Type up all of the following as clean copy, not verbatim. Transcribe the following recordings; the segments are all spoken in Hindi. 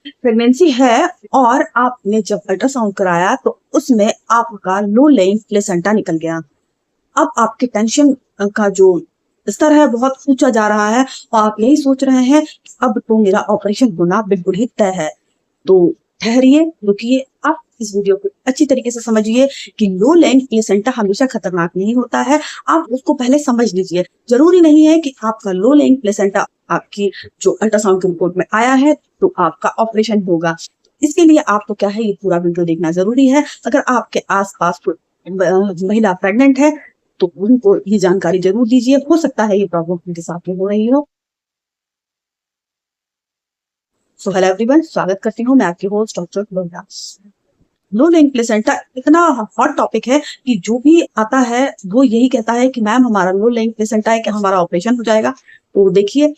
प्रेगनेंसी है और आपने जब अल्ट्रासाउंड कराया तो उसमें आपका लो लेइंग प्लेसेंटा निकल गया। अब आपके टेंशन का जो स्तर है बहुत ऊंचा जा रहा है और आप यही सोच रहे हैं कि अब तो मेरा ऑपरेशन होना बिल्कुल ही तय है। तो ठहरिए, रुकिए, आप इस वीडियो को अच्छी तरीके से समझिए कि लो लेंथ प्लेसेंटा हमेशा खतरनाक नहीं होता है। आप उसको पहले समझ लीजिए। जरूरी नहीं है कि आपका लो लेंथ प्लेसेंटा आपकी जो अल्ट्रासाउंड की रिपोर्ट में आया है तो आपका ऑपरेशन होगा। इसके लिए आपको क्या है, ये पूरा वीडियो देखना जरूरी है। अगर आपके आसपास कोई महिला प्रेग्नेंट है तो उनको ये जानकारी जरूर दीजिए। हो सकता है ये प्रॉब्लम उनके साथ में हो रही हो। सो हेलो एवरीवन, स्वागत करती हूँ मैं आपकी होस्ट डॉक्टर लोहिया। लो लिंक प्लेसेंटा इतना हॉट टॉपिक है कि जो भी आता है वो यही कहता है कि मैम हमारा लो लिंक प्लेसेंटा है कि हमारा ऑपरेशन हो जाएगा। तो देखिए,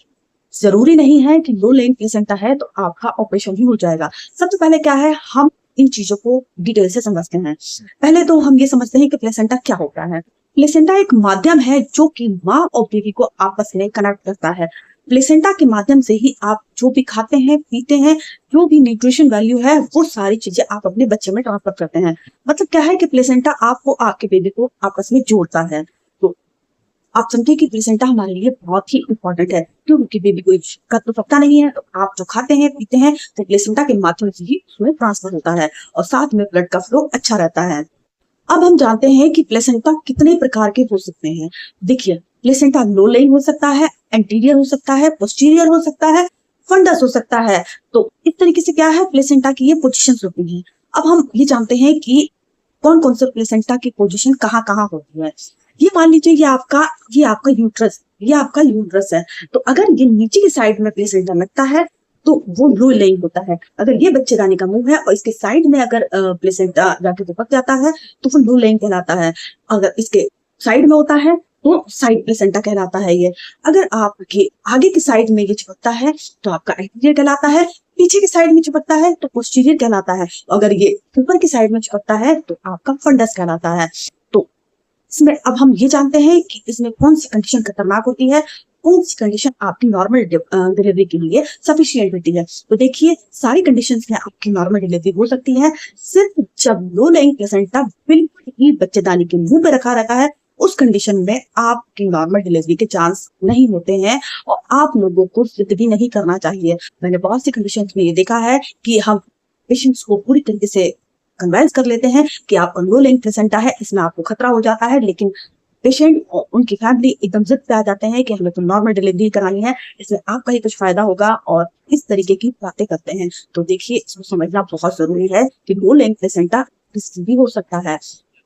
जरूरी नहीं है कि लो लिंक प्लेसेंटा है तो आपका ऑपरेशन ही हो जाएगा। सबसे पहले क्या है, हम इन चीजों को डिटेल से समझते हैं। पहले तो हम ये समझते हैं कि प्लेसेंटा क्या होता है। प्लेसेंटा एक माध्यम है जो कि माँ और बेबी को आपस में कनेक्ट करता है। प्लेसेंटा के माध्यम से ही आप जो भी खाते हैं, पीते हैं, जो भी न्यूट्रिशन वैल्यू है वो सारी चीजें आप अपने बच्चे में ट्रांसफर करते हैं। मतलब क्या है कि प्लेसेंटा आपको, आपके बेबी को आपस में जोड़ता है। तो आप समझिए कि प्लेसेंटा हमारे लिए बहुत ही इंपॉर्टेंट है, क्योंकि बेबी को कर तो सकता नहीं है। तो आप जो खाते हैं, पीते हैं, तो प्लेसेंटा के माध्यम से ही उसमें ट्रांसफर होता है और साथ में ब्लड का फ्लो अच्छा रहता है। अब हम जानते हैं कि प्लेसेंटा कितने प्रकार के हो सकते हैं। देखिए, प्लेसेंटा लो लेइंग हो सकता है, एंटीरियर हो सकता है, पोस्टीरियर हो सकता है, फंडस हो सकता है। तो इस तरीके से क्या है, प्लेसेंटा की ये पोजीशंस होती हैं। अब हम ये जानते हैं कि कौन कौन से प्लेसेंटा की पोजीशन कहाँ कहाँ होती है। ये मान लीजिए ये आपका यूट्रस है। तो अगर ये नीचे की साइड में प्लेसेंटा लगता है तो वो लो लेइंग होता है। अगर ये बच्चेदानी का मुंह है और इसके साइड में अगर प्लेसेंटा जाके चिपक जाता है तो वो लो लेइंग कहलाता है। अगर इसके साइड में होता है तो साइड प्लेसेंटा कहलाता है ये। अगर आपके आगे की साइड में ये चिपकता है तो आपका एंटीरियर कहलाता है। पीछे की साइड में चिपकता है तो पोस्टीरियर कहलाता है। अगर ये ऊपर की साइड में चिपकता है तो आपका फंडस कहलाता है। तो इसमें अब हम ये जानते हैं कि इसमें कौन सी कंडीशन खतरनाक होती है, कौन सी कंडीशन आपकी नॉर्मल डिलीवरी के लिए सफिशियंट होती है। तो देखिए, सारी कंडीशंस में आपकी नॉर्मल डिलीवरी हो सकती है। सिर्फ जब लो लेइंग प्लेसेंटा बिल्कुल ही बच्चेदानी के मुंह पे रखा रहता है, उस कंडीशन में आपकी नॉर्मल डिलीवरी के चांस नहीं होते हैं और आप लोगों को जिद भी नहीं करना चाहिए। मैंने बहुत सी कंडीशंस में ये देखा है कि हम पेशेंट्स को पूरी तरीके से कन्वेंस कर लेते हैं कि आपका लो लेंथ प्लेसेंटा है, इसमें आपको खतरा हो जाता है, लेकिन पेशेंट और उनकी फैमिली एकदम जिद पे आ जाते हैं कि हमें तो नॉर्मल डिलीवरी करानी है, इसमें आपका ही कुछ फायदा होगा और इस तरीके की बातें करते हैं। तो देखिए, इसको समझना बहुत जरूरी है कि लो लेंथ प्लेसेंटा रिस्की भी हो सकता है।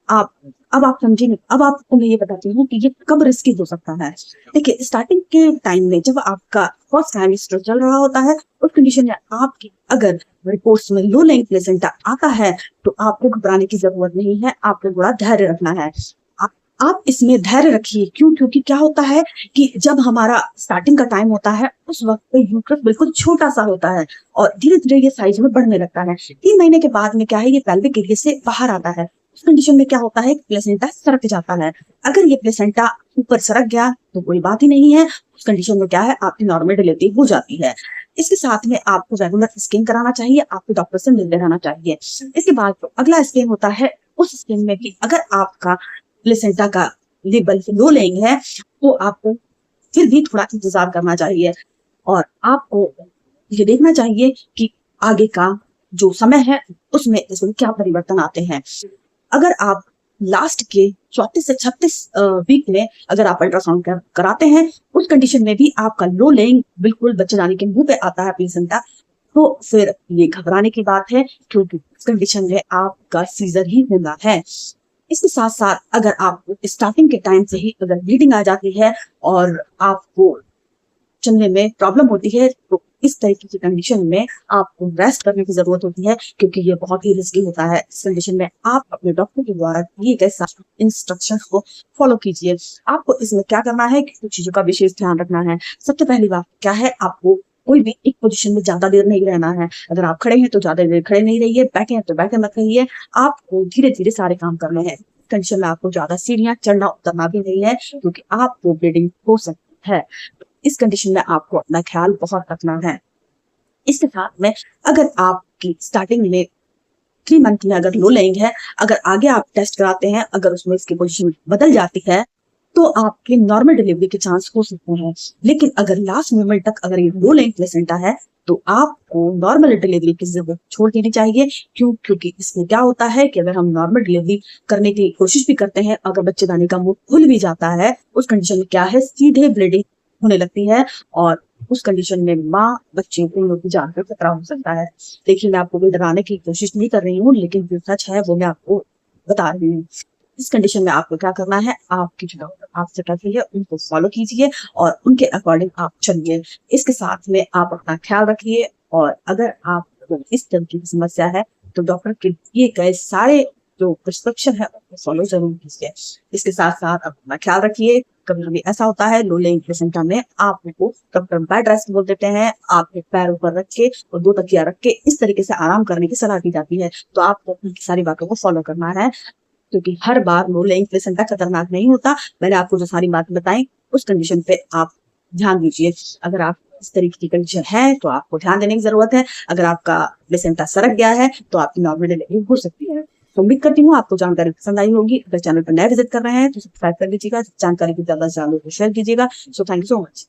आप अब आप समझेंगे। अब आपको मैं ये बताती हूँ कि ये कब रिस्की हो सकता है। देखिए, स्टार्टिंग के टाइम में जब आपका फर्स्ट ट्राइमेस्टर चल रहा होता है, उस कंडीशन में आपकी अगर रिपोर्ट्स में लो लेंथ प्लेसेंटा आता है तो आपको घबराने की जरूरत नहीं है। आपको बड़ा धैर्य रखना है। आप आप इसमें धैर्य रखिए। क्यों? क्योंकि क्या होता है कि जब हमारा स्टार्टिंग का टाइम होता है उस वक्त पे यूट्रस बिल्कुल छोटा सा होता है और धीरे धीरे ये साइज में बढ़ने लगता है। 3 महीने के बाद में क्या है, ये पेल्विक एरिया से बाहर आता है। उस कंडीशन में क्या होता है, प्लेसेंटा सरक जाता है। अगर ये प्लेसेंटा ऊपर सरक गया तो कोई बात ही नहीं है। उस कंडीशन में क्या है, आपकी नॉर्मल डिलीवरी हो जाती है। इसके साथ में आपको रेगुलर स्कैन कराना चाहिए, आपके डॉक्टर से मिलते रहना चाहिए। इसके बाद जो अगला स्कैन होता है, उस स्कैन में भी अगर आपका प्लेसेंटा का लेवल लो लेंगे है तो आपको फिर भी थोड़ा इंतजार करना चाहिए और आपको ये देखना चाहिए कि आगे का जो समय है उसमें इसमें क्या परिवर्तन आते हैं। अगर आप लास्ट के 34 से 36 वीक में अगर आप अल्ट्रासाउंड कराते हैं, उस कंडीशन में भी आपका लो लेइंग बिल्कुल बच्चेदानी के मुंह पे आता है प्लेसेंटा, तो फिर ये घबराने की बात है, क्योंकि इस कंडीशन में आपका सीजर ही होना है। इसके साथ साथ अगर आपको स्टार्टिंग के टाइम से ही अगर ब्लीडिंग आ जाती है और आपको चलने में प्रॉब्लम होती है तो इस तरीके की कंडीशन में आपको रेस्ट करने की जरूरत होती है, क्योंकि ये बहुत ही रिस्की होता है। इस कंडीशन में आप अपने डॉक्टर के द्वारा दिए गए इंस्ट्रक्शन को फॉलो कीजिए। आपको इसमें क्या करना है कि कुछ चीजों का विशेष ध्यान रखना है। सबसे पहली बात क्या है, आपको कोई भी एक पोजीशन में ज्यादा देर नहीं रहना है। अगर आप खड़े हैं तो ज्यादा देर खड़े नहीं रहिए, बैठे हैं तो बैठे मत रहिए। आपको धीरे धीरे सारे काम करने हैं। कंडीशन में आपको ज्यादा सीढ़ियां चढ़ना उतरना भी नहीं है, क्योंकि आपको ब्लीडिंग हो सकती है। इस कंडीशन में आपको अपना ख्याल बहुत रखना है। इसके साथ में अगर आपकी स्टार्टिंग में 3 मंथ में अगर लो लेइंग है, अगर आगे आप टेस्ट कराते हैं, अगर उसमें इसकी पोजीशन बदल जाती है, तो आपके नॉर्मल डिलीवरी के चांस हो सकते हैं। लेकिन अगर लास्ट मोमेंट तक अगर ये लो लेइंग प्लेसेंटा है, तो आपको नॉर्मल डिलीवरी की जरूरत छोड़ देनी चाहिए। क्योंकि इसमें क्या होता है कि अगर हम नॉर्मल डिलीवरी करने की कोशिश भी करते हैं, अगर बच्चेदानी का मुंह खुल भी जाता है, उस कंडीशन में क्या है, सीधे ब्लीडिंग होने लगती है और उस कंडीशन में माँ बच्चे दोनों की जान पर खतरा हो सकता है। देखिए, मैं आपको कोई डराने की कोशिश नहीं कर रही हूँ, लेकिन जो सच है वो मैं आपको बता रही हूँ। इस कंडीशन में आपको क्या करना है, आपकी जो डॉक्टर आपसे कहती है उनको फॉलो कीजिए और उनके अकॉर्डिंग आप चलिए। इसके साथ में आप अपना ख्याल रखिए और अगर आपको इस तरह की समस्या है तो डॉक्टर के दिए गए सारे जो प्रिस्क्रिप्शन है उनको फॉलो जरूर कीजिए। इसके साथ साथ अपना ख्याल रखिए। कभी कभी ऐसा होता है लो लेइंग प्लेसेंटा में आपको डॉक्टर बेड रेस्ट बोल देते हैं, आपके पैर ऊपर रख के और 2 तकिया रख के इस तरीके से आराम करने की सलाह दी जाती है। तो आपको उनकी सारी बातों को फॉलो करना है, क्योंकि हर बार लो लेइंग प्लेसेंटा खतरनाक नहीं होता। मैंने आपको जो सारी बातें बताई उस कंडीशन पे आप ध्यान दीजिए। अगर आप इस तरीके की कंडीशन है तो आपको ध्यान देने की जरूरत है। अगर आपका प्लेसेंटा सरक गया है तो आपकी नॉर्मल डिलीवरी हो सकती है। तो उम्मीद करती हूँ आपको जानकारी पसंद आई होगी। अगर चैनल पर नया विजिट कर रहे हैं तो सब्सक्राइब कर लीजिएगा। जानकारी को ज्यादा से ज्यादा शेयर कीजिएगा। So thank you so much.